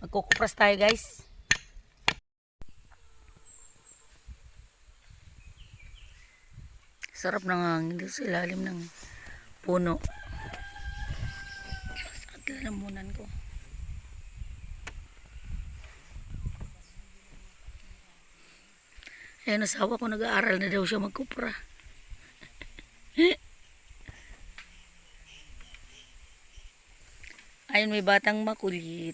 Magkukupras tayo guys. Sarap ng hangin dito sa ilalim ng puno. Sakit lalamunan ko. Ayan, asawa ko nag-aaral na daw siya magkupra. Ayun, may batang makulit.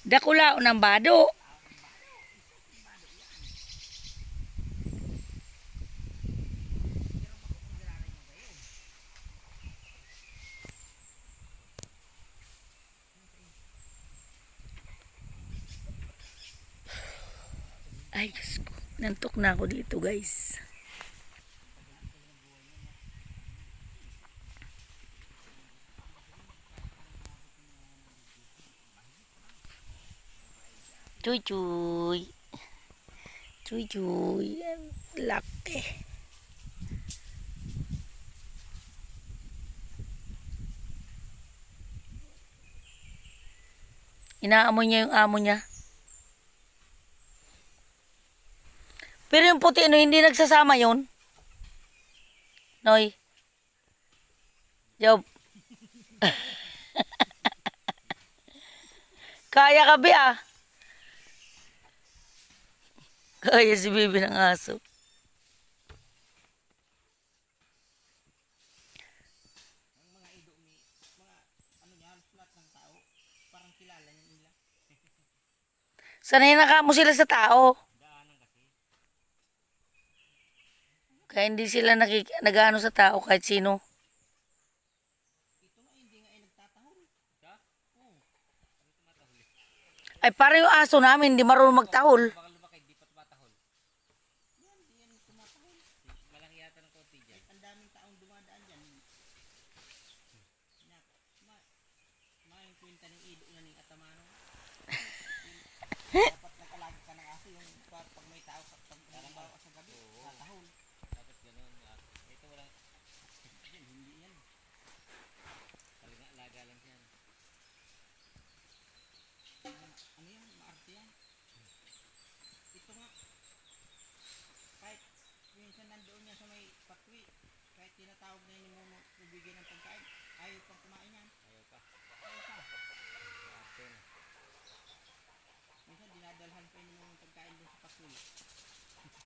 Dakulao ng bado. Ay, Diyos ko. Nantok na ako dito, guys. Chuy, chuy. Chuy, chuy. Laki. Inaamoy niya yung amo niya. Pero yung puti, no, hindi nagsasama yun. Noy. Job. Kaya ka ba ah? Kaya si Bibi ng aso. Sanay na kamo sila sa tao. Kaya hindi sila nag-ano sa tao kahit sino. Ay parang yung aso namin, hindi marunong magtahol. Ano yan? Maarte yan. Ito nga, kahit minsan nandoon niya sa may patwi, kahit tinatawag na yun mo bibigyan ng pagkain, ayaw pang kumain yan. Ayaw pa. Ayaw pa. Maarte na. Minsan dinadalhan pa yun ng pagkain doon sa patwi.